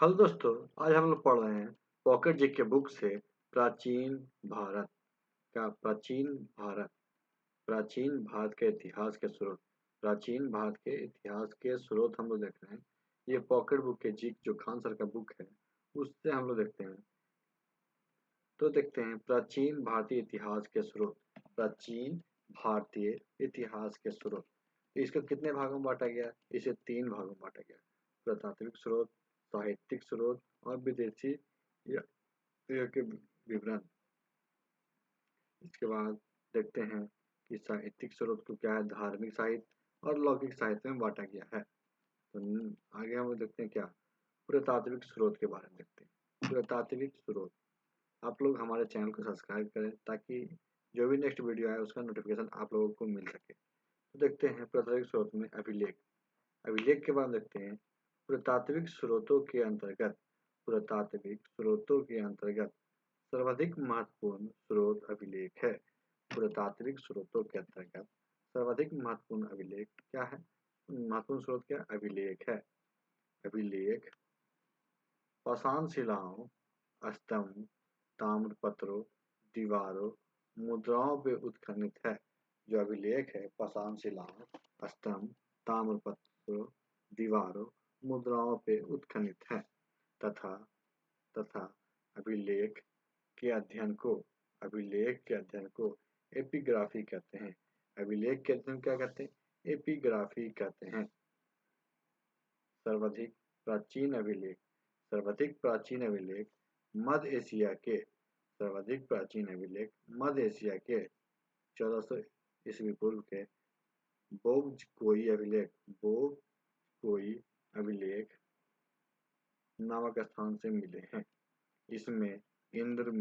Hello दोस्तों, आज हम लोग पढ़ रहे हैं पॉकेट जीके बुक से प्राचीन भारत प्राचीन भारत प्राचीन भारत के इतिहास के स्रोत। प्राचीन भारत के इतिहास के स्रोत हम लोग देख रहे हैं। ये पॉकेट बुक के जीक जो खान सर का बुक है, उससे हम लोग देखते हैं। तो देखते हैं प्राचीन भारतीय इतिहास के स्रोत। प्राचीन भारतीय इतिहास के स्रोत। इसको कितने भागों में बांटा गया? इसे 3 भागों में बांटा गया। पुरातात्विक स्रोत, साहित्यिक स्रोत और विदेशी या के विवरण। इसके बाद देखते हैं कि साहित्यिक स्रोत को क्या है, धार्मिक साहित्य और लौकिक साहित्य में बांटा गया है। तो आगे हम देखते हैं क्या, पुरातात्विक स्रोत के बारे में देखते हैं। पुरातात्विक स्रोत, आप लोग हमारे चैनल को सब्सक्राइब करें ताकि जो भी नेक्स्ट वीडियो आए उसका नोटिफिकेशन आप लोगों को मिल सके। तो देखते हैं पुरातात्विक स्रोत में अभिलेख। अभिलेख के बाद देखते हैं पुरातात्विक स्रोतों के अंतर्गत। पुरातात्विक स्रोतों के अंतर्गत सर्वाधिक महत्वपूर्ण स्रोत अभिलेख है। पुरातात्विक स्रोतों के अंतर्गत सर्वाधिक महत्वपूर्ण अभिलेख क्या है? महत्वपूर्ण स्रोत क्या? अभिलेख है। अभिलेख पाषाण शिलाओं, स्तंभ, ताम्रपत्रों, दीवारों, मुद्राओं पे उत्खनित है। जो अभिलेख है पाषाण शिलाओं, स्तंभ, ताम्रपत्रों, दीवारों, मुद्राओं पे उत्खनित है। तथा तथा अभिलेख के अध्ययन को एपिग्राफी कहते हैं। अभिलेख के अध्ययन क्या कहते हैं? एपिग्राफी कहते हैं। सर्वाधिक प्राचीन अभिलेख सर्वाधिक प्राचीन अभिलेख मध्य एशिया के सर्वाधिक प्राचीन अभिलेख मध्य एशिया के 1400 ईस्वी पूर्व के बोगकोई अभिलेख नामक स्थान से मिले हैं। इसमें इंद्र,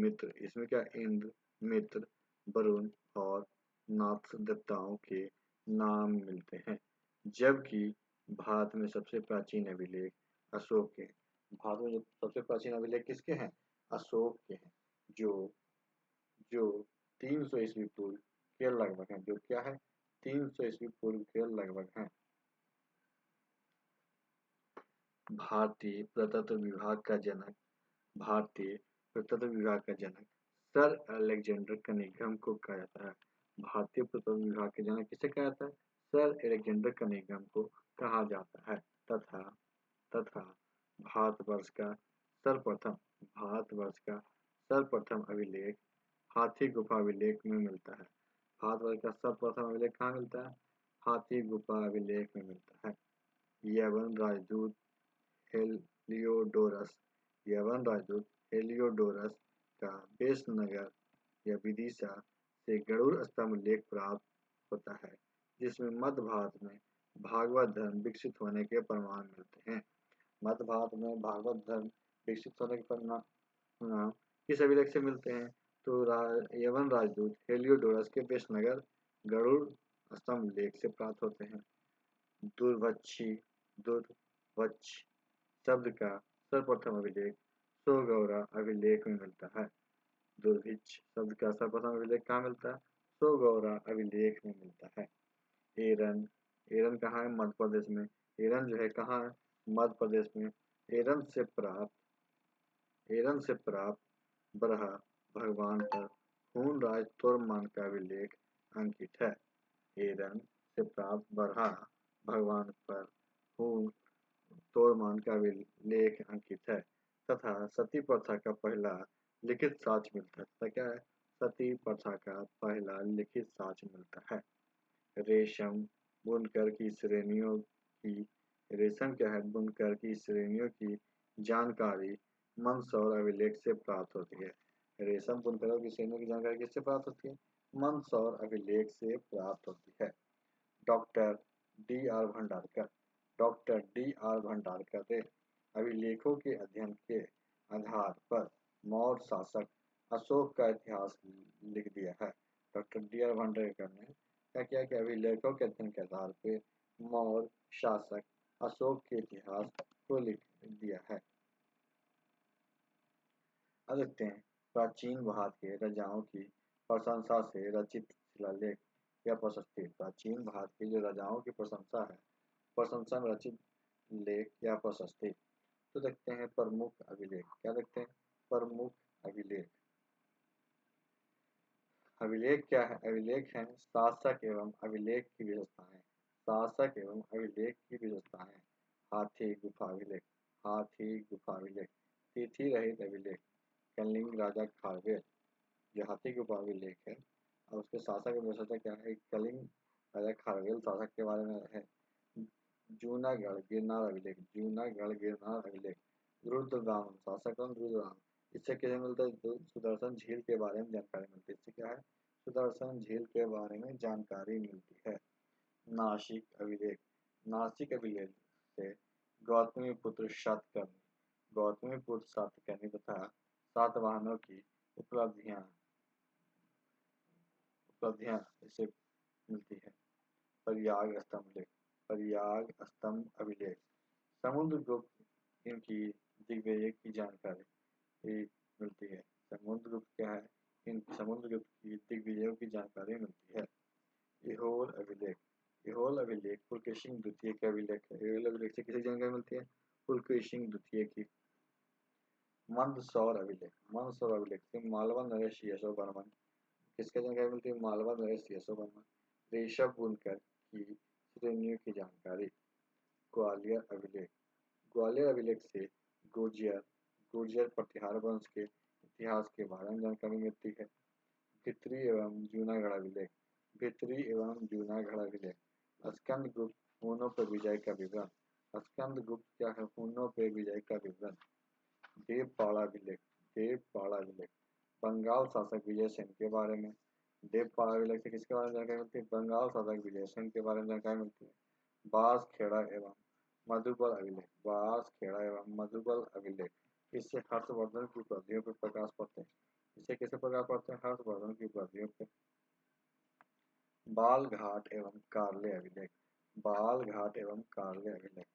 मित्र, वरुण और नाथ देवताओं के नाम मिलते हैं। जबकि भारत में सबसे प्राचीन अभिलेख अशोक के। भारत में जो सबसे प्राचीन अभिलेख किसके हैं? अशोक के हैं, जो जो 300 ईस्वी पूर्व के लगभग हैं। जो क्या है? 300 ईस्वी पूर्व के लगभग हैं। भारतीय पुरातत्व विभाग का जनक सर अलेक्जेंडर कनिंघम को कहा जाता है। भारतीय पुरातत्व विभाग के जनक किसे कहा जाता है? सर अलेक्जेंडर कनिंघम को कहा जाता है। तथा तथा भारतवर्ष का सर्वप्रथम अभिलेख हाथी गुफा अभिलेख में मिलता है। भारतवर्ष का सर्वप्रथम अभिलेख कहाँ मिलता है? हाथी गुफा अभिलेख में मिलता है। यवन राजदूत हेलियोडोरस का बेसनगर या विदिशा से गरुड़ स्तंभ लेख प्राप्त होता है, जिसमें मध्य भारत में भागवत धर्म विकसित होने के प्रमाण मिलते हैं। मध्य भारत में भागवत धर्म विकसित होने के परिणाम किस अभिलेख से मिलते हैं? तो यवन राजदूत हेलियोडोरस के बेसनगर गरुड़ स्तंभ लेख से प्राप्त होते हैं। दुर्वक्ष शब्द का सर्वप्रथम अभिलेख सोगौरा अभिलेख में मिलता है। दुर्भिक्ष शब्द का सर्वप्रथम अभिलेख कहाँ मिलता है? सोगौरा अभिलेख में मिलता है। एरन कहाँ है? मध्य प्रदेश में। एरन जो है कहाँ है? मध्य प्रदेश में। एरन से प्राप्त बरहा भगवान पर खूनराज तोरमान का अभिलेख अंकित है। एरन से प्राप्त बरहा भगवान पर खून तोरमान का अभिलेख अंकित है। तथा सती प्रथा का पहला लिखित साक्ष्य मिलता है। तथा क्या है? सती प्रथा का पहला लिखित साक्ष्य मिलता है। रेशम बुनकर की श्रेणियों की रेशम क्या है? बुनकर की श्रेणियों की जानकारी मंदसौर अभिलेख से प्राप्त होती है। रेशम बुनकरों की श्रेणियों की जानकारी किससे प्राप्त होती है? मंदसौर अभिलेख से प्राप्त होती है। डॉक्टर डी आर भंडारकर ने अभिलेखों के अध्ययन के आधार पर मौर्य शासक अशोक का इतिहास लिख दिया है। डॉक्टर डी आर भंडारकर ने क्या किया कि अभिलेखों के अध्ययन के आधार पर मौर्य शासक अशोक के इतिहास को लिख दिया है। अब देखते हैं प्राचीन भारत के राजाओं की प्रशंसा से रचित शिलालेख या प्रशस्ति। प्राचीन भारत के जो राजाओं की प्रशंसा में रचित लेख या प्रशस्ति। तो देखते हैं प्रमुख अभिलेख। क्या देखते हैं? प्रमुख अभिलेख। अभिलेख क्या है? अभिलेख है शासक एवं अभिलेख की विशेषताएं। शासक एवं अभिलेख की विशेषताएं। हाथी गुफा अभिलेख। हाथी गुफा अभिलेख। तिथि रहित अभिलेख। कलिंग राजा खारवेल। जो हाथी गुफा अभिलेख है और उसके शासक की विशेषता क्या है? कलिंग राजा खारवेल शासक के बारे में है। जूनागढ़ गिरनार अभिलेख। जूनागढ़ गिरनार अभिलेख। रुद्रदाम शासक रुद्रदाम। इससे क्या मिलता है? सुदर्शन झील के बारे में जानकारी मिलती है। इससे क्या है? सुदर्शन झील के बारे में जानकारी मिलती है। नासिक अभिलेख। नासिक अभिलेख से गौतमी पुत्र सातकर्णी। गौतमी पुत्र सातकर्णी तथा सातवाहनों की उपलब्धियां उपलब्धियां इससे मिलती है। प्रयाग स्तंभ लेख। प्रयाग स्तंभ अभिलेख। समुद्रगुप्त इनकी दिग्विजय की जानकारी मिलती है। समुद्रगुप्त क्या है? इन समुद्रगुप्त की दिग्विजयों की जानकारी मिलती है। ऐहोल अभिलेख। ऐहोल अभिलेख पुलकेशिन द्वितीय के अभिलेख है। ऐहोल अभिलेख से किसी जानकारी मिलती है? पुलकेशिन द्वितीय की। मंदसौर अभिलेख। मंदसौर अभिलेख से मालवा नरेश यशोवर्मन। किसका जानकारी मिलती है? मालवा नरेश यशोवर्मन। ऋषभ बुनकर की श्रेणियों की जानकारी। ग्वालियर अभिलेख। ग्वालियर अभिलेख से गुर्जर गुर्जर प्रतिहार वंश के इतिहास के बारे में जानकारी मिलती है। भित्री एवं जूनागढ़ अभिलेख। भित्री एवं जूनागढ़ अभिलेख। स्कंदगुप्त हुनों पर विजय का विवरण। स्कंदगुप्त क्या है? हुनों पर विजय का विवरण। देवपाड़ा अभिलेख। देवपाड़ा अभिलेख बंगाल शासक विजय सेन के बारे में। देवपाड़ा अभिलेख से किसके बारे में जानकारी मिलती है? बंगाल शासक विजय सेन के बारे में जानकारी मिलती है। बांसखेड़ा एवं मधुबल अभिलेख। बांसखेड़ा एवं मधुबल अभिलेख। इससे हर्षवर्धन की उपलब्धियों पर प्रकाश पड़ते हैं। इससे किसे प्रकाश पड़ते हैं? हर्षवर्धन की उपलब्धियों पर। बालघाट एवं कार्ले अभिलेख। बालघाट एवं कार्ले अभिलेख।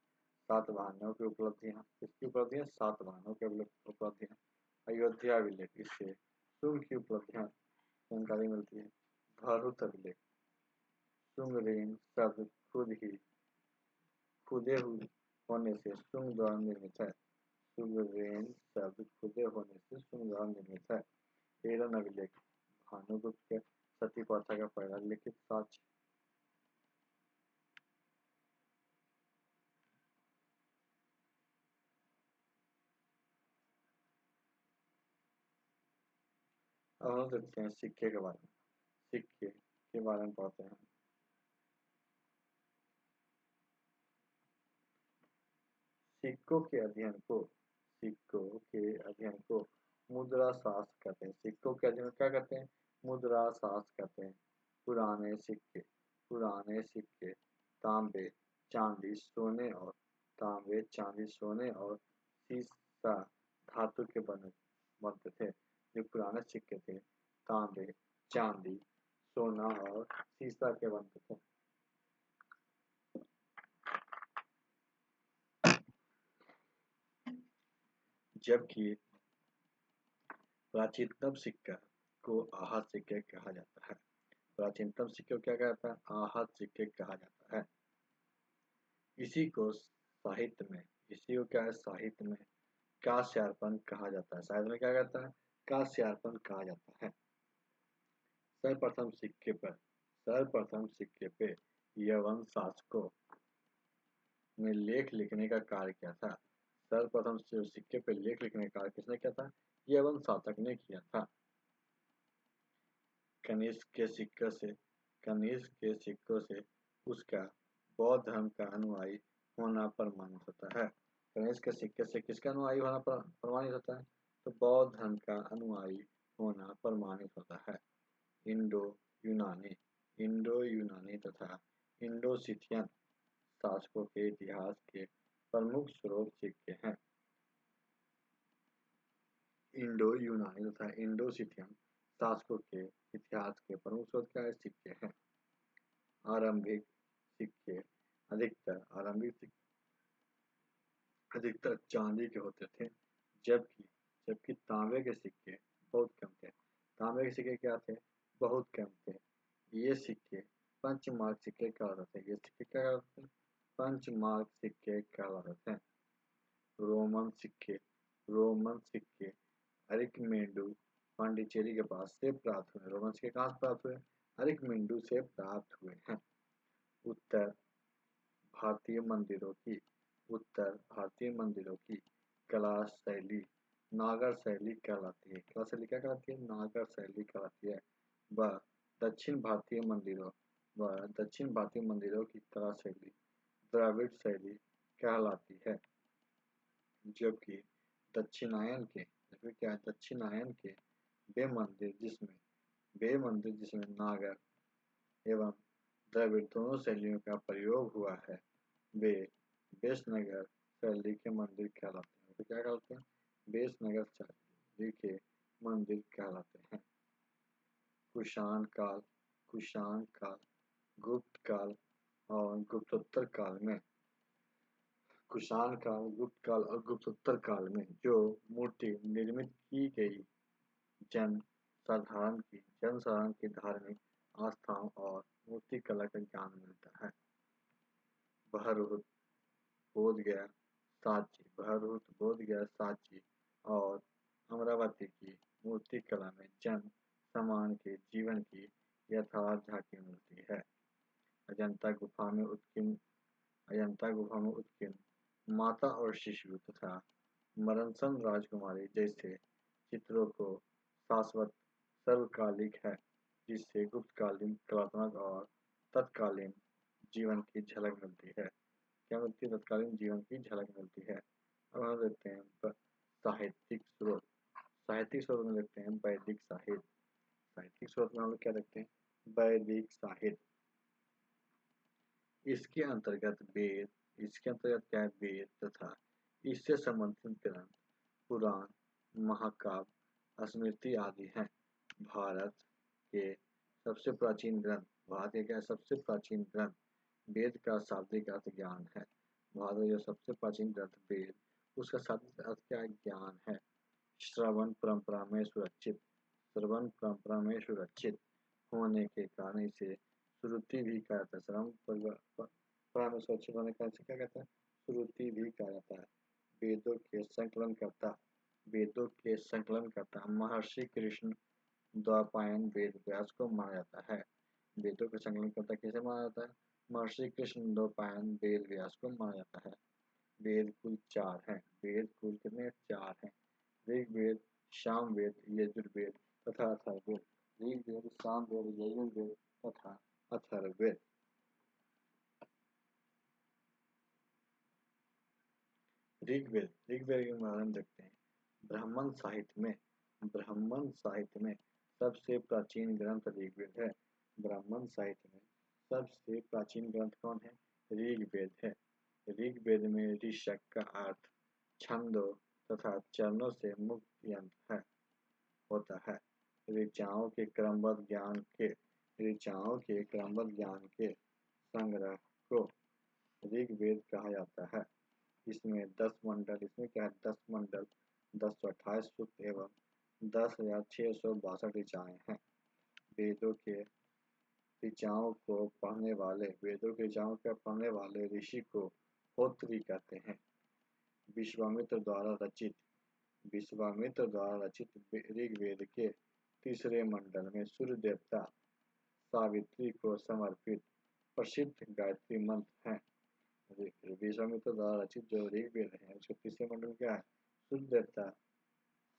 सातवाहनों की उपलब्धियां। किसकी उपलब्धियां? सातवाहनों की उपलब्धियां। अयोध्या अभिलेख। इससे शुंग की उपलब्धियां जानकारी मिलती है। भरूच अभिलेख। शुंग शब्द खुदे होने से शुंग द्वारा निर्मित है। शुंग शब्द खुदे होने से शुंग द्वारा निर्मित है। एरन अभिलेख भानुगुप्त के सती प्रथा का पहला लिखित साक्ष्य। अब हम देखते हैं सिक्के के बारे में। सिक्के के बारे में पढ़ते हैं। सिक्कों के अध्ययन को मुद्रा शास्त्र कहते हैं। सिक्कों के अध्ययन क्या कहते हैं? मुद्रा शास्त्र कहते हैं। पुराने सिक्के तांबे चांदी सोने और सीसा धातु के बनते थे। जो पुराने सिक्के थे तांबे चांदी सोना और सीसा के बनते थे। जबकि प्राचीनतम सिक्का को आहत सिक्के कहा जाता है। प्राचीनतम सिक्के को क्या कहता है? आहत सिक्के कहा जाता है। इसी को क्या है? साहित्य में कांस्यार्पण कहा जाता है। साहित्य में क्या कहता है? कांस्यार्पण कहा जाता है। सर्वप्रथम सिक्के पे यवन शासकों ने लेख लिखने का कार्य किया था। सर्वप्रथम सिक्के पे लेख लिखने का कार्य किसने किया था? यवन शासक ने किया था। कनिष्क के सिक्कों से उसका बौद्ध धर्म का अनुयायी होना प्रमाणित होता है। कनिष्क के सिक्के से किसका अनुयायी होना प्रमाणित होता है? तो बौद्ध धर्म का अनुयायी होना प्रमाणित होता है। इंडो यूनानी तथा इंडो सिथियन शासकों के इतिहास के प्रमुख स्रोत सिक्के हैं। इंडो यूनानी तथा इंडो सिथियन शासकों के इतिहास के प्रमुख स्रोत क्या है? सिक्के हैं। आरंभिक सिक्के अधिकतर चांदी के होते थे। जबकि तांबे के सिक्के बहुत कम थे। तांबे के सिक्के क्या थे? बहुत कम थे। ये सिक्के पंचमार्क सिक्के कहलाते थे। पंचमार्क सिक्के कहलाते थे। रोमन सिक्के अरिकमेंडू पांडिचेरी के पास से प्राप्त हुए। रोमन सिक्के कहाँ से प्राप्त हुए? अरिकमेंडू से प्राप्त हुए हैं। उत्तर भारतीय मंदिरों की उत्तर भारतीय मंदिरों की कला शैली नागर शैली कहलाती है। कला शैली क्या कहलाती है? नागर शैली कहलाती है। व दक्षिण भारतीय मंदिरों की कला शैली द्रविड़ शैली कहलाती है। जबकि दक्षिणायन के वे मंदिर जिसमें नागर एवं द्रविड़ दोनों शैलियों का प्रयोग हुआ है वे बेसनगर शैली के मंदिर कहलाते हैं। तो क्या कहलाते हैं? बेसनगर शैली के मंदिर कहलाते हैं। कुषाण काल गुप्त काल और गुप्तोत्तर काल में कुषाण काल, गुप्त काल और गुप्तोत्तर काल में जो मूर्ति निर्मित की गई जनसाधारण की धार्मिक आस्थाओं और मूर्ति कला का ज्ञान मिलता है। बहरहुत बोध गया सांची और अमरावती की मूर्ति कला में जन सामान्य के जीवन की यथार्थ झांकी मिलती है। अजंता गुफा में उत्कीर्ण माता और शिशु तथा मरणसन राजकुमारी जैसे चित्रों को शाश्वत सर्वकालिक है, जिससे गुप्तकालीन कलात्मक और तत्कालीन जीवन की झलक मिलती है। क्या मिलती है? तत्कालीन जीवन की झलक मिलती है। अब हम देखते हैं साहित्यिक स्रोत। साहित्यिक स्रोत में देखते हैं वैदिक साहित्य। साहित्यिक स्रोत में हम लोग क्या देखते हैं? वैदिक साहित्य। इसके अंतर्गत क्या है? वेद तथा इससे संबंधित ग्रंथ, पुराण, महाकाव्य, स्मृति आदि हैं। भारत के सबसे प्राचीन ग्रंथ वेद का शाब्दिक अर्थ ज्ञान है। भारत का जो सबसे प्राचीन ग्रंथ वेद, उसका शाब्दिक अर्थ क्या ज्ञान है। श्रवण परंपरा में सुरक्षित होने के कारण इसे श्रुति भी कहा जाता है। श्रवण परंपरा में सुरक्षित होने के कारण इसे क्या कहता है? श्रुति भी कहा जाता है। वेदों के संकलन करता महर्षि कृष्ण द्वैपायन वेद व्यास को माना जाता है। वेदों के संकलन करता किसे माना जाता है? महर्षि कृष्ण द्वैपायन वेद व्यास को माना जाता है। वेद कुल 4 हैं। वेद कुल कितने? 4 हैं। ऋग्वेद, सामवेद, यजुर्वेद तथा अथर्ववेद। ऋग्वेद, सामवेद, यजुर्वेद तथा अथर्ववेद। ऋग्वेद के बारे में देखते हैं। ब्राह्मण साहित्य में सबसे प्राचीन ग्रंथ ऋग्वेद है। ब्राह्मण साहित्य में सबसे प्राचीन ग्रंथ कौन है? ऋग्वेद है। ऋग्वेद में ऋषक का अर्थ छंदों तथा चरणों से मुक्त यंत्र होता है। ऋचाओं के क्रमबद्ध ज्ञान के संग्रह को ऋग्वेद कहा जाता है। इसमें 10 मंडल 1028 सूक्त एवं 10,662 ऋचाएं हैं। वेदों के ऋचाओं को पढ़ने वाले ऋषि को होत्री कहते हैं। विश्वामित्र द्वारा रचित ऋग्वेद के तीसरे मंडल में सूर्य देवता सावित्री को समर्पित प्रसिद्ध गायत्री मंत्र हैं। विश्वामित्र द्वारा रचित जो ऋग्वेद है उसके तीसरे मंडल क्या है? सूर्य देवता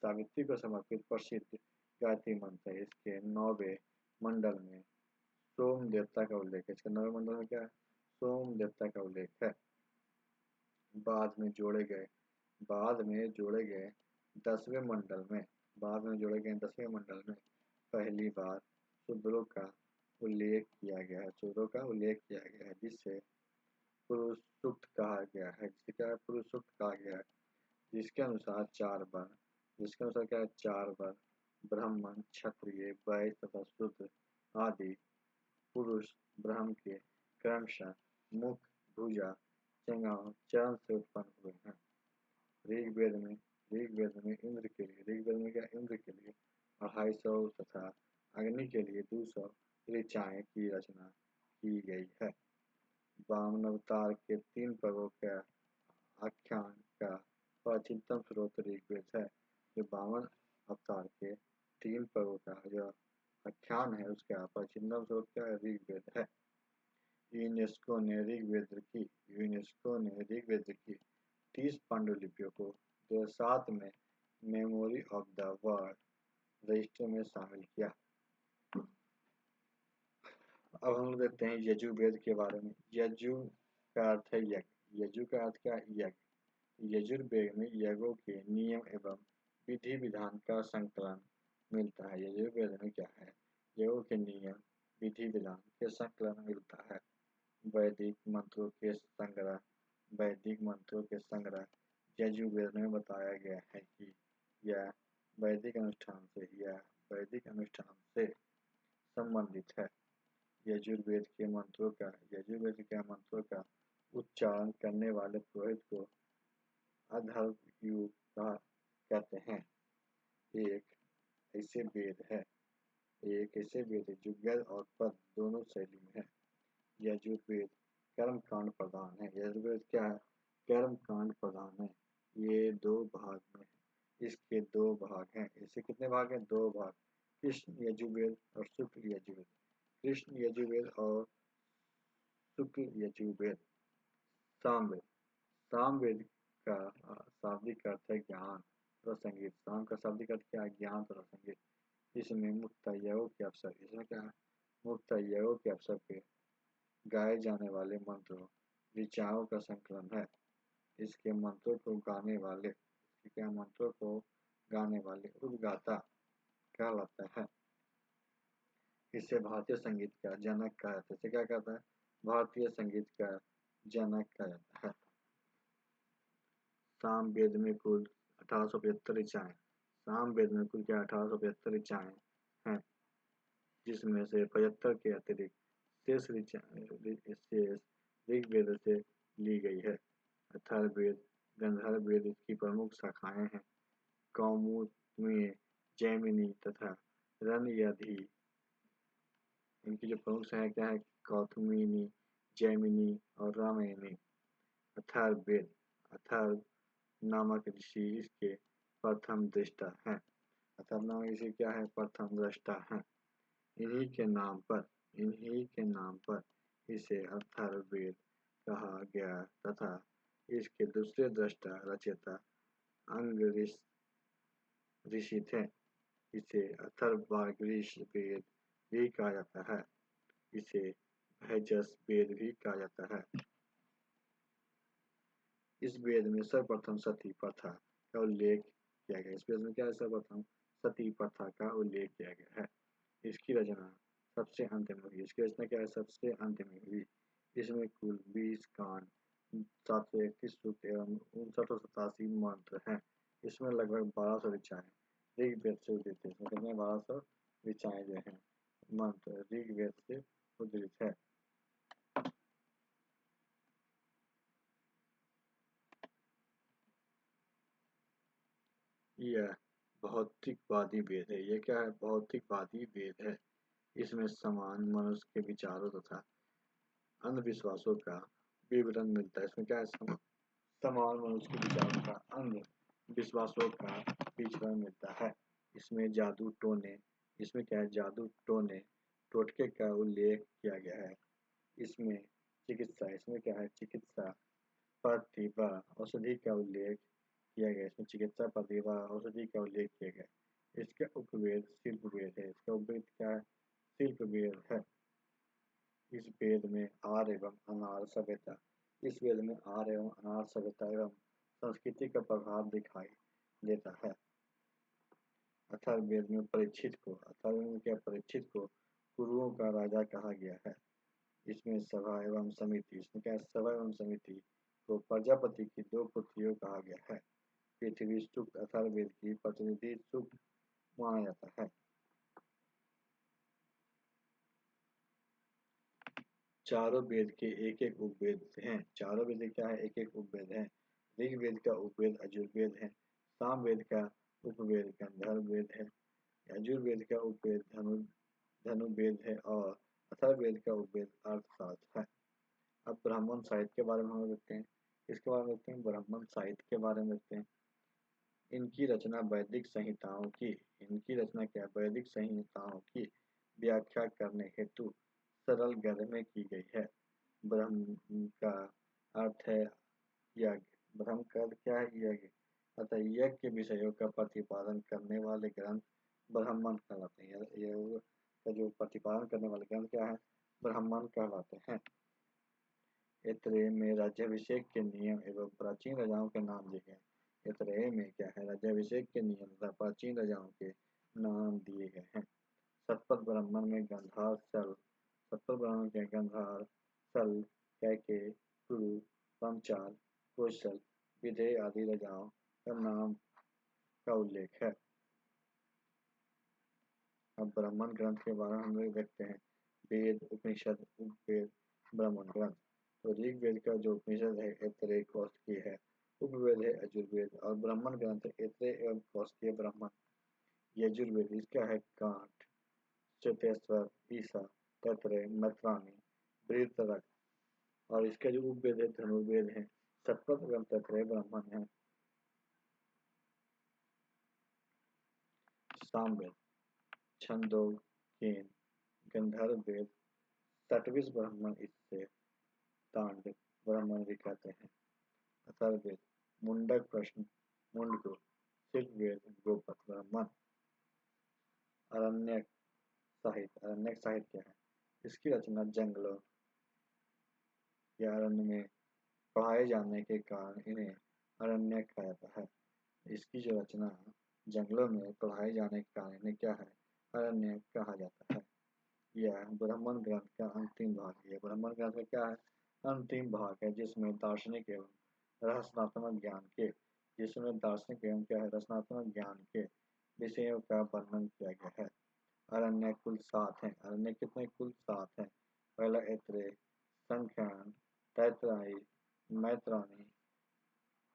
सावित्री को समर्पित प्रसिद्ध गायत्री मंत्र है। इसके 9वें मंडल में सोम देवता का उल्लेख है। इसके 9वें मंडल में क्या है? सोम देवता का उल्लेख है। बाद में जोड़े गए 10वें मंडल में पहली बार शूद्रों का उल्लेख किया गया है, जिससे पुरुष सूक्त कहा गया है। जिसके अनुसार 4 वर्ण ब्राह्मण, क्षत्रिय, वैश्य तथा शूद्र आदि पुरुष ब्रह्म के क्रमशः मुख, भुजा, चंगाओं, चरण से उत्पन्न हुए हैं। ऋग्वेद में इंद्र के लिए 250 तथा अग्नि के लिए 200 ऋचाएं की रचना की गई है। वामन अवतार के 3 पर्वों का आख्यान का प्राचीनतम स्रोत ऋग्वेद है, जो 52 अवतार के 3 पर्वों का जो आख्यान है उसका प्राचीनतम स्रोत क्या ऋग्वेद है। यूनेस्को ने ऋग्वेद की 30 पांडुलिपियों को 2007 में memory of the world register में शामिल किया। अब हम लोग देखते हैं यजुर्वेद के बारे में। यजु का अर्थ है यज्ञ। यजु का अर्थ क्या है? यज्ञ। यजुर्वेद में यज्ञों के नियम एवं विधि विधान का संकलन मिलता है। यजुर्वेद में क्या है? यज्ञों के नियम विधि विधान के संकलन मिलता है। वैदिक मंत्रों के संग्रह यजुर्वेद में बताया गया है कि यह वैदिक अनुष्ठान से संबंधित है। यजुर्वेद के मंत्रों का उच्चारण करने वाले पुरोहित को अधर्वयु कहते हैं। एक ऐसे वेद है जो गद और पद दोनों शैली में है। यजुर्वेद कर्म कांड प्रधान है। यजुर्वेद क्या है? कर्म कांड प्रधान है। ये 2 भाग में है। इसके 2 भाग हैं। इससे कितने भाग हैं? 2 भाग। कृष्ण यजुर्वेद और शुक्ल यजुर्वेद। कृष्ण यजुर्वेद और शुक्ल यजुर्वेद। सामवेद। सामवेद का शाब्दिक अर्थ है ज्ञान तथा संगीत। साम का शाब्दिक अर्थ क्या है? ज्ञान तथा संगीत। इसमें मुक्तः यज्ञों के अवसर, इसमें क्या है? मुक्तः यज्ञों के अवसर पे गाए जाने वाले मंत्रों ऋचाओं का संकलन है। इसके मंत्रों को गाने वाले उद्गाता कहलाता है। इसे भारतीय संगीत का जनक कहा जाता है। इसे क्या कहता है? भारतीय संगीत का जनक कहा जाता है। सामवेद में कुल 1875 ऋचाएं। सामवेद में कुल क्या 1875 ऋचाएं हैं, जिसमें से 75 के अतिरिक्त शेष ऋग्वेद से ली गई है। अथर्ववेद, गंधर्ववेद इसकी प्रमुख शाखाएं हैं। कौमुदी, जैमिनी तथा रणयधि इनकी जो प्रमुख शाखाएं क्या है? कौमुदी, जैमिनी और रामायणी। अथर्ववेद, अथर्व नामक ऋषि इसके प्रथम दृष्टा हैं। अथर्व नामक ऋषि क्या है? प्रथम दृष्टा हैं। इन्हीं के नाम पर इसे अथर्ववेद कहा गया तथा इसके दूसरे दृष्टा रचयिता अंग ऋषि थे। इसे अथर्ववागीश वेद भी कहा जाता है। इसे भैजस वेद भी कहा जाता है। इस वेद में सर्वप्रथम सती प्रथा का उल्लेख किया गया। इस वेद में क्या है? सर्वप्रथम सती प्रथा का उल्लेख किया गया है। इसकी रचना सबसे अंत में हुई। इसकी रचना क्या है? सबसे अंत में हुई। इसमें कुल 20 कांड, 731 सूक्त एवं 5987 मंत्र हैं। इसमें लगभग 1200 ऋचाएं ऋग्वेद से उद्धृत है। इसमें कितने 1200 ऋचाएं जो हैं मंत्र ऋग्वेद से उद्धृत है। यह भौतिकवादी वेद है। यह क्या है? भौतिकवादी वेद है। इसमें समान मनुष्य के विचारों तथा अंधविश्वासों का विवरण मिलता है। इसमें क्या है? समान मनुष्य के विचारों का अंधविश्वासों का विवरण मिलता है। इसमें इसमें क्या है? जादू टोने टोटके का उल्लेख किया गया है। इसमें इसमें क्या है? चिकित्सा पद्धति व औषधि का उल्लेख किया गया। इसमें चिकित्सा पद्धति व औषधि का उल्लेख किया गया। इसका उपवेद शिल्पवेद है। इसका उपवेद क्या है? शिल्पवेद है। इस वेद में आर्य एवं अनार्य सभ्यता एवं संस्कृति का प्रभाव दिखाई देता है। अथर्ववेद में परीक्षित को कुरुओं का राजा कहा गया है। इसमें सभा एवं समिति को प्रजापति की 2 पुत्रियों कहा गया है। पृथ्वी सूक्त अथर्ववेद की प्रतिनिधि सूक्त माना जाता है। चारों वेद के एक एक उपवेद हैं। चारों वेद क्या है? एक एक उपवेद है। ऋग्वेद का उपवेद यजुर्वेद है। सामवेद का उपवेद गंधर्ववेद है। यजुर्वेद का उपवेद धनुर्वेद है और अथर्ववेद का उपवेद अर्थशास्त्र है। अब ब्राह्मण साहित्य के बारे में हम देखते हैं। इसके बारे में देखते हैं। ब्राह्मण साहित्य के बारे में देखते हैं। इनकी रचना वैदिक संहिताओं की इनकी रचना क्या वैदिक संहिताओं की व्याख्या करने हेतु सरल गद्य में की गई है। ब्रह्म का अर्थ है यज्ञ। ब्रह्म का अर्थ क्या है? यज्ञ। अतः यज्ञ के विषयों का प्रतिपादन करने वाले ग्रंथ ब्राह्मण कहलाते हैं। यज्ञ का जो प्रतिपादन करने वाले ग्रंथ क्या है? ब्राह्मण कहलाते हैं। ऐतरेय में राज्याभिषेक के नियम एवं प्राचीन राजाओं के नाम दिए गए। ऐतरेय में क्या है? राज्याभिषेक के नियम तथा प्राचीन राजाओं के नाम दिए गए हैं। सतपथ ब्राह्मण में गंधार सल सतपथ ब्राह्मण के गंधार सल कैकेय कुरु पांचाल कौशल विदेह आदि राजाओं का नाम का उल्लेख है। अब ब्राह्मण ग्रंथ के बारे में हम लोग देखते हैं। वेद उपनिषद उपवेद ब्राह्मण ग्रंथ। तो ऋग्वेद का जो उपनिषद है ऐतरेय कौशिकी है। उपवेद है यजुर्वेद और ब्राह्मण ग्रंथ ऐतरेय एवं कौशिकीय ब्राह्मण। यजुर्वेद इसका है कांट चेतेश्वर ईसा तैतरेय मैत्राणी बृहद्रथ। और इसका जो उपवेद है धनुर्वेद है। सतपथ एवं तैतरेय ब्राह्मण है। सामवेद छंदोग केन गंधर्व वेद तटविश ब्राह्मण इससे तांड ब्राह्मण भी कहते हैं। अथर्ववेद मुंडक प्रश्न मुंडको ऋग्वेद गोपथ ब्राह्मण। अरण्यक साहित्य क्या है? इसकी रचना जंगलों या अरण्य में पढ़ाए जाने के कारण इन्हें अरण्यक कहा जाता है। इसकी जो रचना जंगलों में पढ़ाए जाने के कारण इन्हें क्या है? अरण्यक कहा जाता है। यह ब्राह्मण ग्रंथ का अंतिम भाग है। ब्राह्मण ग्रंथ का क्या है? अंतिम भाग है जिसमें दार्शनिक एवं रचनात्मक ज्ञान के विषयों का वर्णन किया गया है। अरण्य कुल 7 हैं। अरण्य कितने? कुल 7 हैं। पहला ऐतरेय संख्यान तैतराई मैत्राणी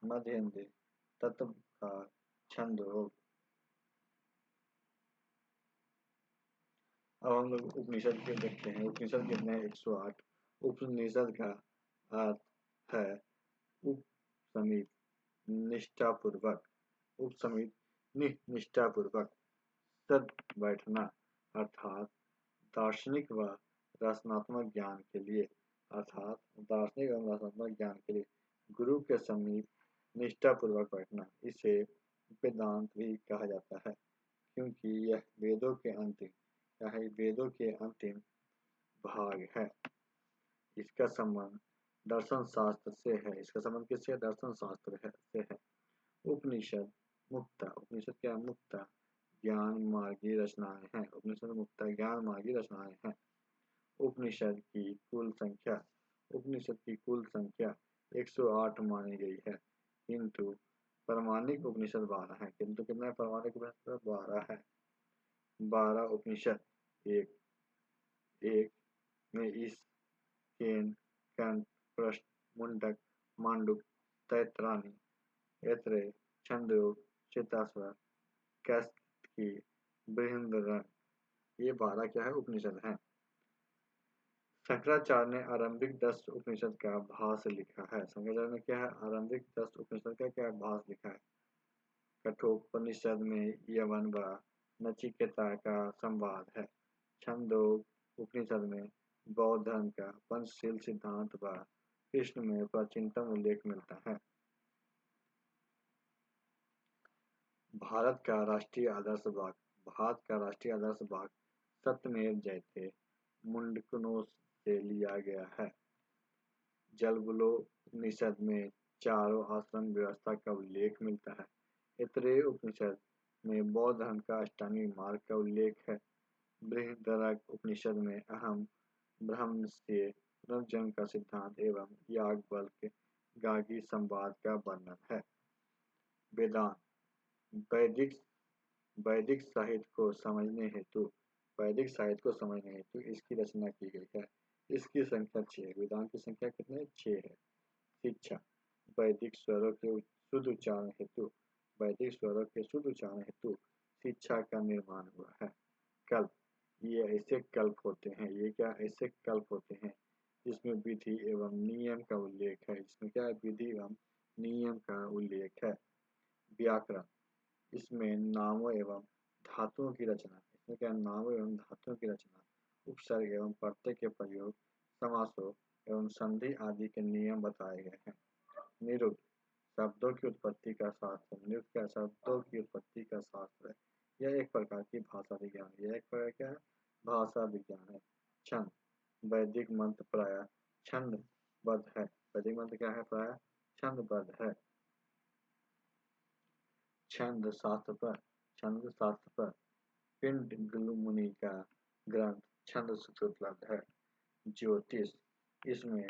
मध्येंद्र तत्वकार छंदोग। अब हम लोग उपनिषद के देखते हैं। उपनिषद कितने हैं? 108। उपनिषद का अर्थ है उपसमित निष्ठापूर्वक उपसमित निष्ठापूर्वक सद बैठना अर्थात दार्शनिक व रचनात्मक ज्ञान के लिए गुरु के समीप निष्ठापूर्वक बैठना। इसे वेदांत भी कहा जाता है क्योंकि यह वेदों के अंतिम भाग है। इसका संबंध दर्शन शास्त्र से है। इसका संबंध किससे? दर्शन शास्त्र से है। उपनिषद मुक्ता उपनिषद क्या? मुक्ता ज्ञान मार्गी रचनाएं हैं। उपनिषद मुक्ता ज्ञान मार्गी रचनाएं हैं। उपनिषद की कुल संख्या 108 मानी गई है किंतु प्रामाणिक उपनिषद 12 है। किंतु कितना प्रामाणिक उपनिषद? 12 है। 12 उपनिषद एक में इस केन कंठ प्रश्न मुंडक मांडुक तैतरानी ऐतरेय छंदोग चेतास्वर कैस्की बृहद्रथ ये 12 क्या है? उपनिषद हैं। शंकराचार्य ने आरंभिक 10 उपनिषद का भाष्य लिखा है। शंकराचार्य ने क्या है? आरंभिक 10 उपनिषद का क्या भाष्य लिखा है? कठोपनिषद में यवन व नचिकेता का संवाद है। छंदोग उपनिषद में बौद्ध धर्म का पंचशील सिद्धांत व कृष्ण में प्राचीनतम उल्लेख मिलता है। भारत का राष्ट्रीय आदर्श बाघ सत्यमेव जयते मुंडकों से लिया गया है। जलबुलोपनिषद में चारों आश्रम व्यवस्था का उल्लेख मिलता है। ऐतरेय उपनिषद में बौद्ध धर्म का अष्टांगिक मार्ग का उल्लेख है। बृहदारण्यक उपनिषद में अहम ब्रह्म से पुनर्जन्म का सिद्धांत एवं याज्ञवल्क्य गार्गी संवाद का वर्णन है। वेदांत वैदिक साहित्य को समझने हेतु इसकी रचना की गई है। इसकी संख्या 6 है। वेदांत की संख्या कितने? 6 है। शिक्षा वैदिक स्वरों के शुद्ध उच्चारण हेतु शिक्षा का निर्माण हुआ है। कल्प ये ऐसे कल्प होते हैं जिसमें विधि एवं नियम का उल्लेख है। इसमें क्या है? विधि एवं नियम का उल्लेख है। व्याकरण इसमें नामों एवं धातुओं की रचना, इसमें क्या नामों एवं धातुओं की रचना, उपसर्ग एवं प्रत्यय के प्रयोग, समासों एवं संधि आदि के नियम बताए गए हैं। निरुक्त शब्दों की उत्पत्ति का शास्त्र, निरुक्त क्या शब्दों की उत्पत्ति का शास्त्र है। यह एक प्रकार की भाषा विज्ञान, यह एक प्रकार क्या है भाषा विज्ञान है। छंद वैदिक मंत्र प्राय छंदबद्ध है, वैदिक मंत्र क्या है प्राय छंदबद्ध है। छंद शास्त्र पर पिंडलिक मुनि का ग्रंथ छंद सूत्र उपलब्ध है। ज्योतिष इसमें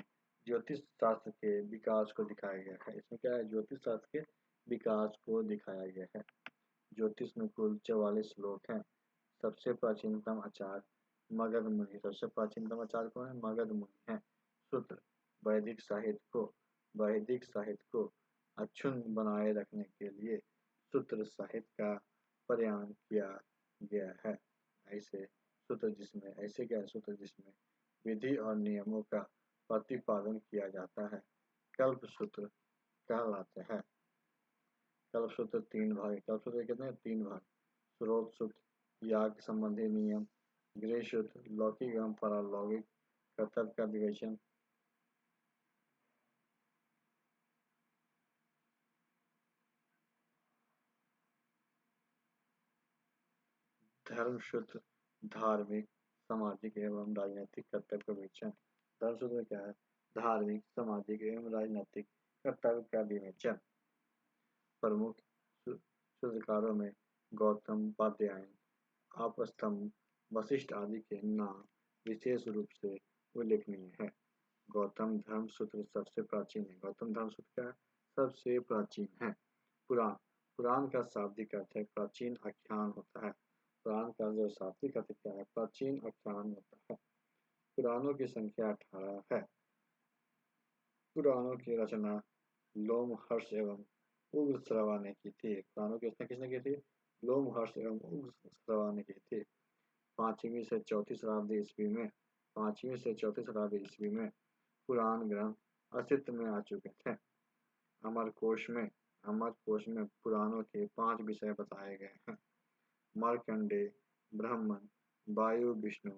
ज्योतिष शास्त्र के विकास को दिखाया गया है, इसमें क्या है ज्योतिष शास्त्र के विकास को दिखाया गया है। ज्योतिष में कुल 44 श्लोक हैं। सबसे प्राचीनतम आचार्य मगध मुनि, सबसे प्राचीनतम आचार्य कौन है मगध मुनि है। सूत्र वैदिक साहित्य को अक्षुण्ण बनाए रखने के लिए सूत्र साहित्य का प्रयाण किया गया है। सूत्र जिसमें विधि और नियमों का प्रतिपादन किया जाता है कल्प सूत्र कहलाते हैं। कल्प सूत्र 3 भाग, कल्प सूत्र कितने 3 भाग, स्रोत सूत्र याग संबंधी नियम, गृह सूत्र लौकिक एवं पारलौकिक कर्तव्य का विवेचन, धर्म सूत्र धार्मिक सामाजिक एवं राजनीतिक कर्तव्य का विवेचन। धर्म सूत्र क्या है धार्मिक सामाजिक एवं राजनीतिक कर्तव्य का विवेचन। प्रमुख सूत्रकारों में गौतम, पादयायन, आपस्तम्ब, वशिष्ठ आदि के नाम विशेष रूप से उल्लेखनीय है। गौतम धर्म सूत्र सबसे प्राचीन है, गौतम धर्म सूत्र क्या सबसे प्राचीन है। पुराण पुराण का शाब्दिक अर्थ है प्राचीन आख्यान होता है। पुराण का जो शाब्दिक अर्थ क्या है प्राचीन आख्यान होता है। पुराणों की संख्या 18 है। पुराणों की रचना लोमहर्ष एवं उग्रश्रवा ने की थी। पुराणों की रचना किसने की थी लोमहर्ष एवं उग्रश्रवा ने की थी। 5वीं से 4वीं शताब्दी ईस्वी में 5वीं से 4वीं शताब्दी ईस्वी में पुराण ग्रंथ अस्तित्व में आ चुके थे। अमरकोश में पुराणों के 5 विषय बताए गए हैं। मार्कंडेय, ब्राह्मण, वायु, विष्णु,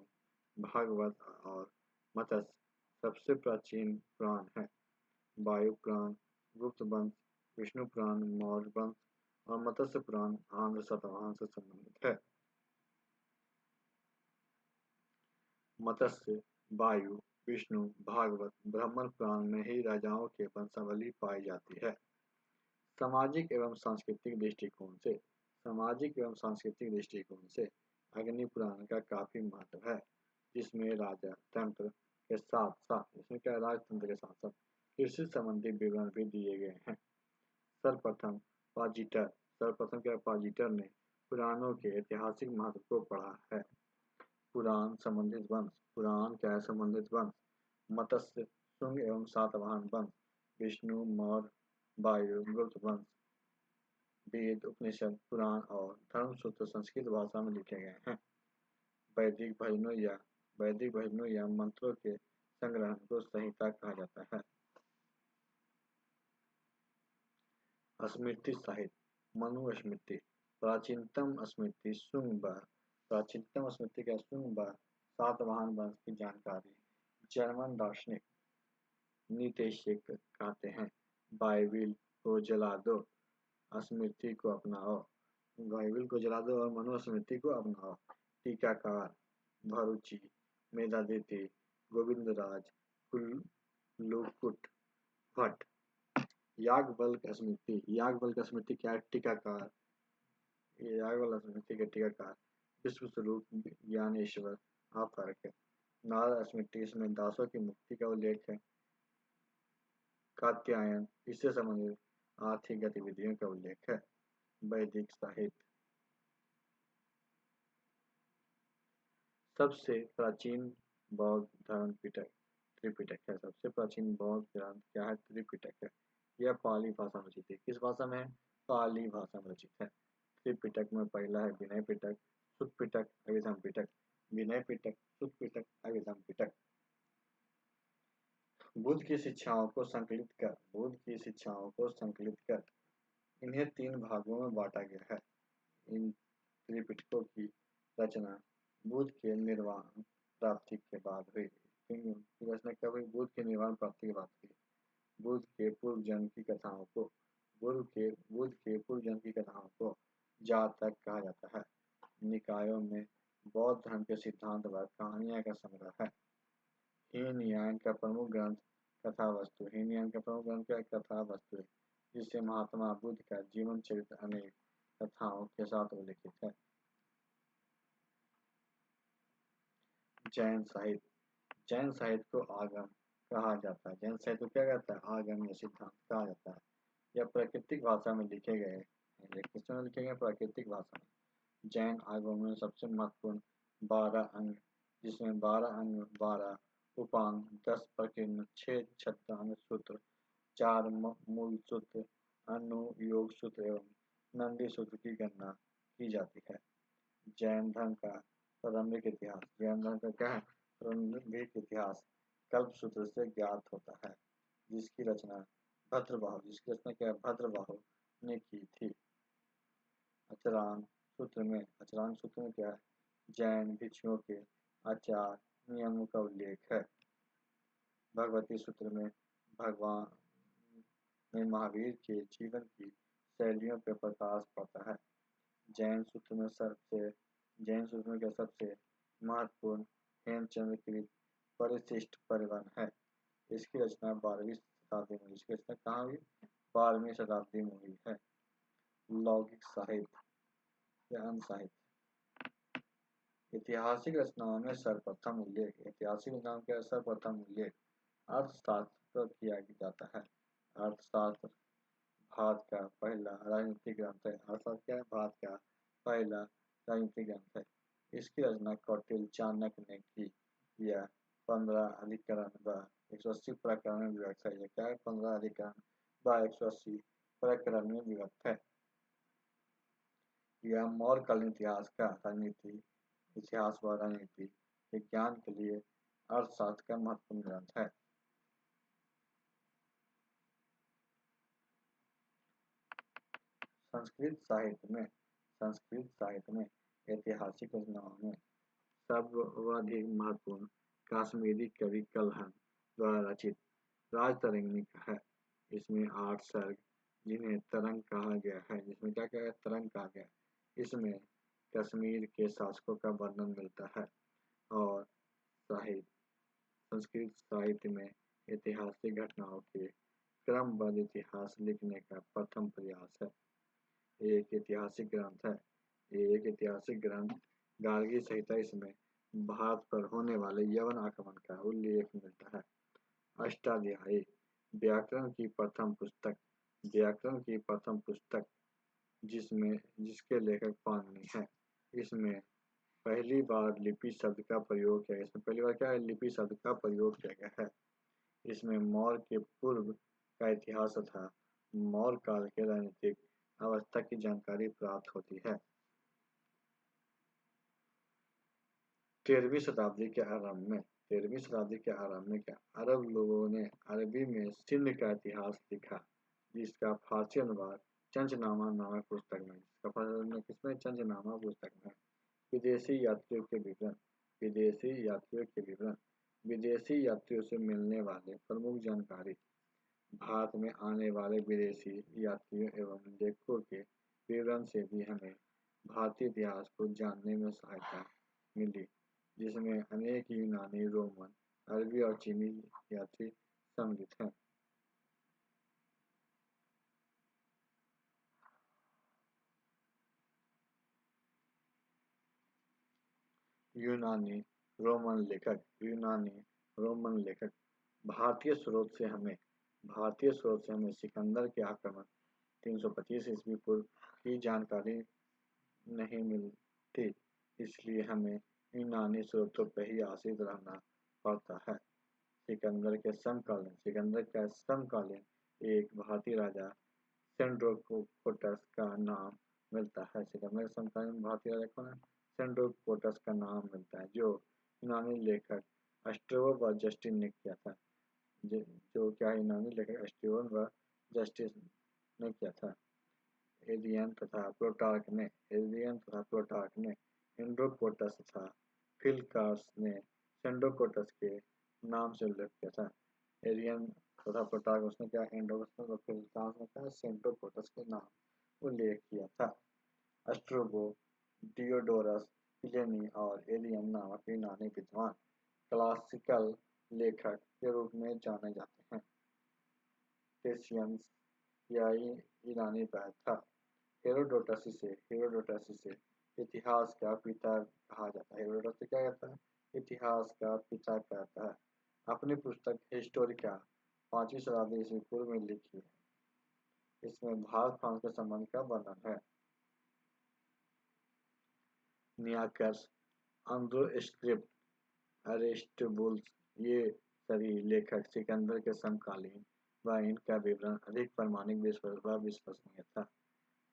भागवत और मत्स्य सबसे प्राचीन पुराण है। वायु पुराण गुप्त वंश, विष्णु पुराण मौर्य वंश और मत्स्य पुराण आंध्र सातवाहन से संबंधित है। मत्स्य, वायु, विष्णु, भागवत, ब्राह्मण पुराण में ही राजाओं के वंशावली पाई जाती है। सामाजिक एवं सांस्कृतिक दृष्टिकोण से अग्नि पुराण का काफी महत्व है, जिसमें राजा तंत्र के साथ साथ इसमें क्या राजतंत्र के साथ साथ कृषि संबंधी विवरण भी दिए गए हैं। सर्वप्रथम पाजीटर ने पुराणों के ऐतिहासिक महत्व को पढ़ा है। पुराण क्या है संबंधित वंश मत्स्य, शुंग एवं सातवाहन वंश, विष्णु, मौर्य, वायु, गुप्त वंश, वेद, उपनिषद, पुराण और धर्मसूत्र संस्कृत भाषा में लिखे गए हैं। वैदिक भजनों या मंत्रों के संग्रह को संहिता कहा जाता है। स्मृति साहित्य मनुस्मृति प्राचीनतम स्मृति का शुंग सातवाहन वंश की जानकारी जर्मन दार्शनिक नीत्शे कहते हैं। बाइबिल को जला दो, स्मृति को अपनाओ। बाइबिल को जला दो और मनुस्मृति को अपनाओ। टीकाकार भरूची, मेधातिथि, गोविंदराज, कुल्लुकुट भट्ट। याज्ञवल्क्य स्मृति क्या है टीकाकार, याज्ञवल्क्य स्मृति के टीकाकार विश्वस्वरूप ज्ञानेश्वर अपरक है। नारद स्मृति इसमें दासों की मुक्ति का उल्लेख है। कात्यायन इससे संबंधित आर्थिक गतिविधियों का उल्लेख है। वैदिक साहित्य सबसे प्राचीन बौद्ध धर्म त्रिपिटक है। सबसे प्राचीन बौद्ध ग्रंथ क्या है त्रिपिटक है। यह पाली भाषा में रचित है। किस भाषा में है पाली भाषा में रचित है। त्रिपिटक में पहला है विनय पिटक, सुत्त पिटक, अभिधम पिटक। विनय पिटक, सुत्त पिटक, अभिधम पिटक। बुद्ध की शिक्षाओं को संकलित कर इन्हें 3 भागों में बांटा गया है। इन त्रिपिटकों की रचना बुद्ध के निर्वाण प्राप्ति के बाद हुई। इनकी रचना कब हुई? बुद्ध के निर्वाण प्राप्ति के बाद हुई। बुद्ध के पूर्व जन्म की कथाओं को बुद्ध के पूर्व जन्म की कथाओं को जातक कहा जाता है। निकायों में बौद्ध धर्म के सिद्धांत व कहानियां का संग्रह है। हीनयान का प्रमुख ग्रंथ कथावस्तु हीनयान का प्रमुख ग्रंथ क्या कथावस्तु है, जिससे महात्मा बुद्ध का जीवन चरित्र अनेक कथाओं के साथ उल्लिखित है। जैन साहित्य को आगम कहा जाता है। जैन साहित्य को क्या कहता है? आगम या सिद्धांत कहा जाता है। यह प्राकृतिक भाषा में लिखे गए हैं। किसमें लिखे गए? प्राकृतिक भाषा में। जैन आगमों में सबसे महत्वपूर्ण 12 अंग, जिसमें 12 अंग, 12 उपांग, 10 प्रकीर्णन, 6 छद्मांग सूत्र, 4 मूल सूत्र, अनुयोग सूत्र एवं नंदी सूत्र की गणना की जाती है। जैन धर्म का प्रारंभिक इतिहास जैन धर्म का क्या है? प्रारंभिक इतिहास कल्पसूत्र से ज्ञात होता है, जिसकी रचना क्या है? भद्रबाहु ने की थी। आचरण सूत्र में क्या है? जैन भिक्षुओं के आचार नियमों का उल्लेख है। भगवती सूत्र में भगवान में महावीर के जीवन की शैलियों पर प्रकाश पड़ता है। जैन सूत्र में क्या सबसे महत्वपूर्ण हेमचंद्र कृत परिशिष्ट परिवहन है। इसकी रचना 12वीं शताब्दी में इसकी रचना कहाँ हुई? 12वीं शताब्दी में हुई है। लौकिक साहित्य या अन्य साहित्य ऐतिहासिक रचनाओं में सर्वप्रथम उल्लेख अर्थशास्त्र पर किया जाता है। अर्थशास्त्र भारत का पहला राजनीतिक ग्रंथ है। अर्थशास्त्र क्या है? भारत का पहला राजनीतिक ग्रंथ है। इसकी रचना कौटिल्य चाणक्य ने की। यह 15 अधिकरण व 180 प्रकरण में विभक्त है। यह क्या है? 15 अधिकरण व 180 प्रकरण में विभक्त है। यह मौर्यकालीन इतिहास व राजनीति विज्ञान के लिए अर्थशास्त्र का महत्वपूर्ण ग्रंथ है। संस्कृत साहित्य में ऐतिहासिक रचनाओं में सर्वाधिक महत्वपूर्ण कश्मीरी कवि कल्हण द्वारा रचित राजतरंगिणी है। इसमें 8 सर्ग, जिन्हें तरंग कहा गया है, जिसमें क्या क्या है? तरंग कहा गया। इसमें कश्मीर के शासकों का वर्णन मिलता है। और संस्कृत साहित्य में ऐतिहासिक घटनाओं के क्रमबद्ध इतिहास लिखने का प्रथम प्रयास है। एक ऐतिहासिक ग्रंथ गार्गी संहिता। इसमें भारत पर होने वाले यवन आक्रमण का उल्लेख मिलता है। अष्टाध्यायी व्याकरण की प्रथम पुस्तक जिसके लेखक पाणिनि है। इसमें पहली बार लिपि शब्द का प्रयोग किया गया है। इसमें मौर्य के पूर्व का इतिहास तथा मौर्य काल के राजनीतिक अवस्था की जानकारी प्राप्त होती है। 13वीं शताब्दी के आरंभ में क्या अरब लोगों ने अरबी में सिंध का इतिहास लिखा, जिसका फारसी अनुवाद चंचनामा नामक पुस्तक में विदेशी यात्रियों के विवरण विदेशी यात्रियों से मिलने वाले प्रमुख जानकारी, भारत में आने वाले विदेशी यात्रियों एवं लेखकों के विवरण से भी हमें भारतीय इतिहास को जानने में सहायता मिली, जिसमें अनेक यूनानी, रोमन, अरबी और चीनी यात्री सम्मिलित हैं। यूनानी रोमन लेखक भारतीय स्रोत से हमें सिकंदर के आक्रमण 325 ईस्वी पूर्व की जानकारी नहीं मिलती, इसलिए हमें यूनानी स्रोतों पर ही आश्रित रहना पड़ता है। सिकंदर का समकालीन एक भारतीय राजा सेंड्रोकोटस का नाम मिलता है। सिकंदर के समकालीन भारतीय राजा कौन है? सेंड्रोकोटस का नाम मिलता है, जो यूनानी लेखक स्ट्रैबो व जस्टिन ने किया था। यूनानी लेखक स्ट्रैबो व जस्टिन ने किया था। एड्रियन तथा प्लूटार्क ने एंड्रोकोटस तथा फिलकार्स ने सेंड्रोकोटस के नाम से उल्लेख किया था। एरियन तथा प्लूटार्क उसने क्या एंड्रोकोटस और फिलकार्स ने क्या सेंड्रोकोटस के नाम उल्लेख किया था। एस्ट्रोगो, डियोडोरस, प्लिनी और एरियन नामक यूनानी विद्वान क्लासिकल लेखक के रूप में जाने जाते हैं। टेशियंस या ईरानी वैद था। हेरोडोटस से इतिहास का पिता कहा जाता है। हेरोडोटस क्या कहता है? इतिहास का पिता कहता है। अपनी पुस्तक हिस्टोरिका 5वीं शताब्दी ईस्वी पूर्व में लिखी है। इसमें भारत फ्रांस के संबंध का वर्णन है। नियाकर्स, आंद्रोस्क्रिप्ट, अरिस्टोबुलस ये सभी लेखक सिकंदर के समकालीन व इनका विवरण अधिक प्रामाणिक विश्वसनीय था।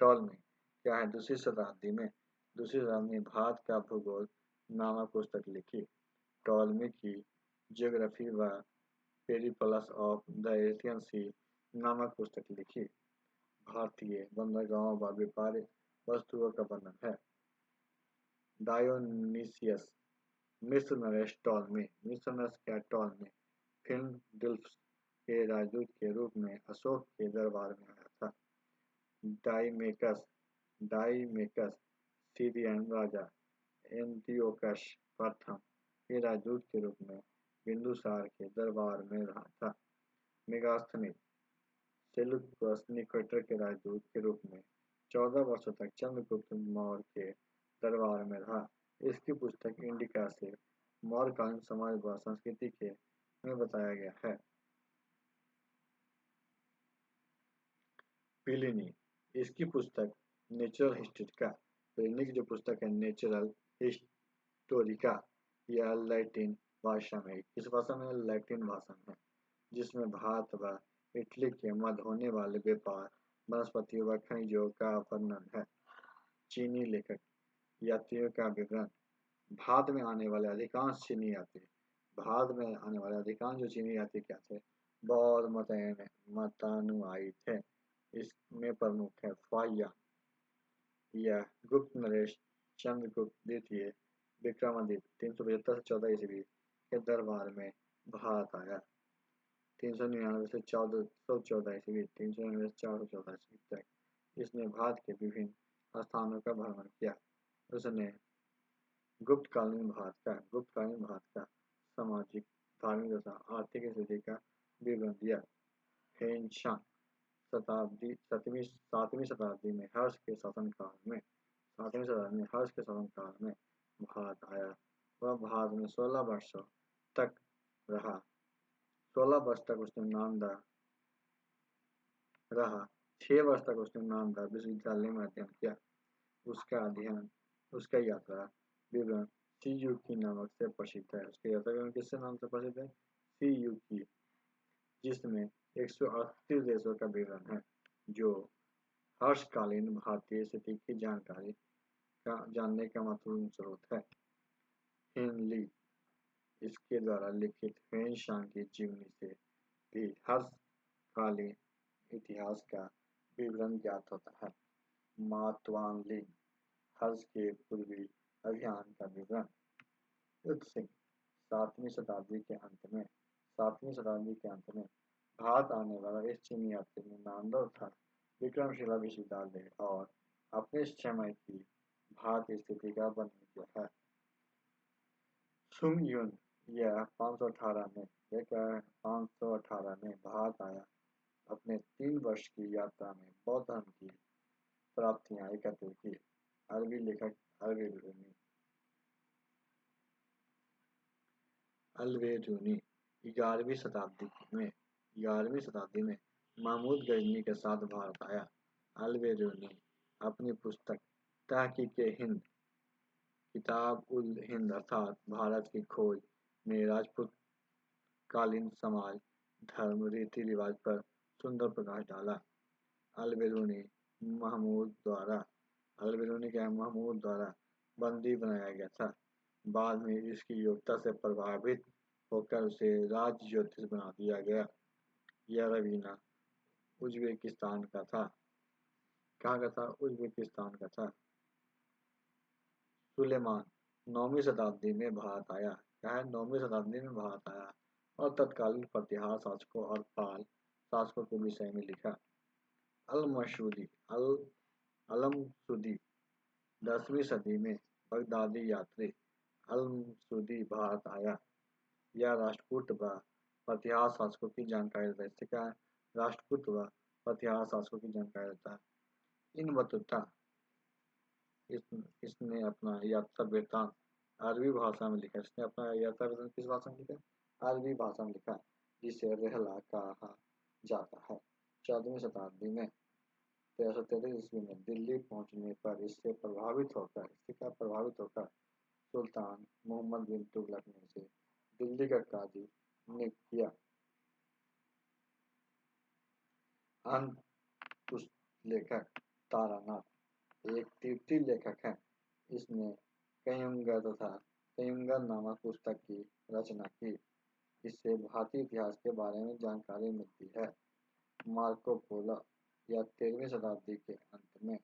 टॉलमी क्या है? दूसरी शताब्दी में भारत का भूगोल नामक पुस्तक लिखी। टॉलमी की जियोग्राफी व पेरिप्लस ऑफ द एशियन सी नामक पुस्तक लिखी। भारतीय बंदरगाहों व व्यापारिक वस्तुओं का वर्णन है। डायोनिसियस, मिस्र नरेश टॉलमी फिलिप्स के राजदूत के रूप में अशोक के दरबार में आया था। डाइमेकस सीरियन राजा एंटियोकस प्रथम के राजदूत के रूप में बिंदुसार के दरबार में रहा था। मेगास्थनीज सेल्यूकस निकेटर के राजदूत के रूप में 14 वर्षों तक चंद्रगुप्त मौर्य के दरबार में रहा। इसकी पुस्तक इंडिका से मौर्यकालीन समाज व संस्कृति के में बताया गया है। प्लिनी, इसकी पुस्तक नेचुरल हिस्टोरिका। प्लिनी की जो पुस्तक है नेचुरल हिस्टोरिका यह लैटिन भाषा में, किस भाषा में? लैटिन भाषा में, जिसमें भारत व इटली के मध्य होने वाले व्यापार, वनस्पतियों व खनिजों का वर्णन है। चीनी लेखक, यात्रियों का विवरण। भारत में आने वाले अधिकांश चीनी यात्री क्या थे? बौद्ध मतानुयायी थे। इसमें प्रमुख है फाहियान। यह गुप्त नरेश चंद्रगुप्त द्वितीय विक्रमादित्य 375 से 14 ईस्वी के दरबार में भारत आया। 399 से 414 ईस्वी 399 से 414 ईस्वी तक इसने भारत के विभिन्न स्थानों का भ्रमण किया। उसने गुप्तकालीन भारत का सामाजिक, धार्मिक तथा आर्थिक स्थिति का विवरण दिया। हेनशांग 7वीं शताब्दी में हर्ष के शासनकाल में भारत आया। वह भारत में 16 वर्षों तक रहा। 16 वर्ष तक उसने नालंदा रहा। 6 वर्ष तक उसने नालंदा विश्वविद्यालय में अध्ययन किया। उसका यात्रा विवरण सीयूकी नामक से प्रसिद्ध है। उसके यात्रा विवरण किससे नाम से प्रसिद्ध है? सीयूकी, जिसमें 138 देशों का विवरण है, जो हर्षकालीन भारतीय स्थिति की जानकारी जानने का महत्वपूर्ण स्रोत है। हेनली, इसके द्वारा लिखित हेनशांग की जीवनी से भी हर्षकालीन इतिहास का विवरण ज्ञात होता है। मातवानलिंग, हर्ष के पूर्वी अभियान का विवरण। युद्ध सिंह 7वीं शताब्दी के अंत में भारत आने वाला इस चीनी यात्री ने नालंदा तथा विक्रमशिला विश्वविद्यालय और अपने समय की भारतीय स्थिति का वर्णन किया है। सुंग युन, यह 518 में भारत आया। अपने 3 वर्ष की यात्रा में बौद्ध धर्म की प्राप्तियां एकत्र की। अरबी लेखक अल्बेरूनी 11वीं शताब्दी में महमूद गजनी के साथ भारत आया। अल्बेरूनी अपनी पुस्तक तहकीक-ए-हिंद, किताब-उल-हिंद अर्थात भारत की खोज में राजपूत कालीन समाज, धर्म, रीति रिवाज पर सुंदर प्रकाश डाला। अल्बेरूनी महमूद द्वारा बंदी बनाया गया था। बाद में इसकी योग्यता से प्रभावित होकर उसे राज ज्योतिष बना दिया गया। यह रवीना उज्बेकिस्तान का था। कहाँ का था? उज़्बेकिस्तान का था। सुलेमान 9वीं शताब्दी में भारत आया। क्या है? 9वीं शताब्दी में भारत आया और तत्कालीन प्रतिहार शासकों और पाल शासकों के विषय में लिखा। अल-मसूदी अल अलमसूदी 10वीं सदी में बगदादी यात्री अल-मसूदी भारत आया। यह राष्ट्रकूट व प्रतिहार शासकों की जानकारी देता है। इससे क्या है? राष्ट्रकूट व प्रतिहार शासकों की जानकारी देता है। इन बतुता इसने अपना यात्रा वृत्तांत अरबी भाषा में लिखा। इसने अपना यात्रा वृत्तांत किस भाषा में लिखा? अरबी भाषा में लिखा, जिसे रहला कहा जाता है। 14वीं शताब्दी में 1333 ईस्वी में दिल्ली पहुंचने पर इससे क्या प्रभावित होकर सुल्तान मोहम्मद बिन तुगलक ने इसे दिल्ली का काजी नियुक्त किया। अंत लेखक तारानाथ एक तिब्बती लेखक है। इसने कयुंगर नामक पुस्तक की रचना की। इससे भारतीय इतिहास के बारे में जानकारी मिलती है। मार्को पोलो यह 13वीं शताब्दी के अंत में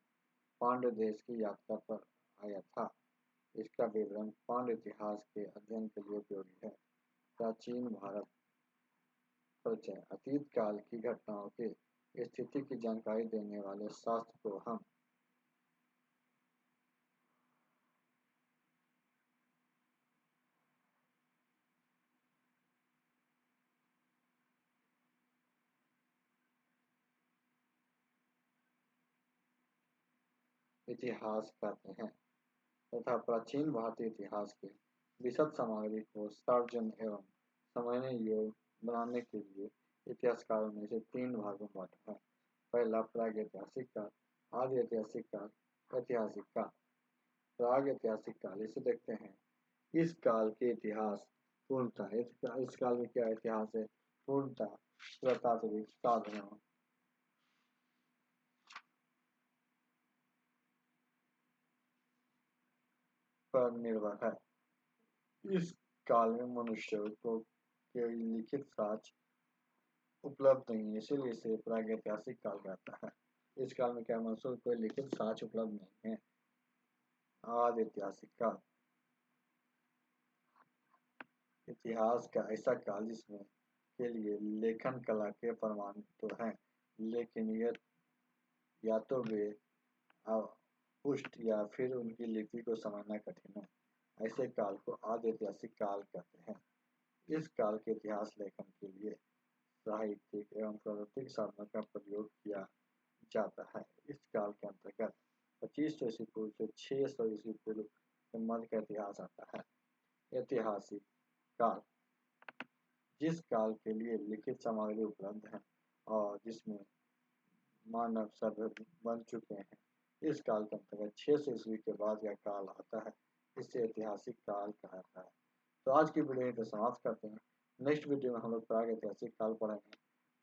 पांड्य देश की यात्रा पर आया था। इसका विवरण पांड्य इतिहास के अध्ययन के लिए उपयोगी है। प्राचीन भारत परिचय अतीत काल की घटनाओं के स्थिति की जानकारी देने वाले शास्त्र को हम इतिहास कहते हैं तथा प्राचीन भारतीय इतिहास के विशद सामग्री को सर्जन एवं समझने योग्य बनाने के लिए इतिहासकारों ने इसे 3 भागों में बांटा है। पहला प्रागैतिहासिक काल, आदि ऐतिहासिक काल, ऐतिहासिक काल। प्रागैतिहासिक काल इसे देखते हैं। इस काल के इतिहास पूर्णतः इस काल में क्या इतिहास है? पूर्णतः पुरातात्विक साधनों पर निर्भर है। इस काल में मनुष्यों को कोई लिखित साक्ष्य उपलब्ध नहीं है, इसीलिए इसे प्रागैतिहासिक काल कहता है। इस काल में क्या मनुष्यों को कोई लिखित साक्ष्य उपलब्ध नहीं है। आदि ऐतिहासिक काल इतिहास का ऐसा काल जिसमें के लिए लेखन कला के प्रमाण तो हैं, लेकिन या तो वे पुष्ट या फिर उनकी लिपि को समझना कठिन है। ऐसे काल को आदि ऐतिहासिक काल कहते हैं। इस काल के इतिहास लेखन के लिए साहित्यिक एवं प्राकृतिक साधनों का प्रयोग किया जाता है। इस काल के अंतर्गत 2500 ईस्वी पूर्व से 600 ईस्वी पूर्व के मध्य का इतिहास आता है। ऐतिहासिक काल जिस काल के लिए लिखित सामग्री उपलब्ध है और जिसमें मानव सभ्य बन चुके हैं, इस काल के अंतर्गत 600 ईस्वी के बाद का काल आता है। इसे ऐतिहासिक काल कहा जाता है। तो आज की वीडियो को समाप्त करते हैं। नेक्स्ट वीडियो में हम लोग प्राग ऐतिहासिक काल पढ़ेंगे।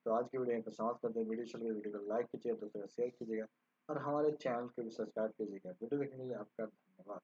तो आज की वीडियो को समाप्त करते हैं। वीडियो को लाइक कीजिएगा, दोस्तों को शेयर कीजिएगा और हमारे चैनल को भी सब्सक्राइब कीजिएगा। वीडियो देखने के लिए आपका धन्यवाद।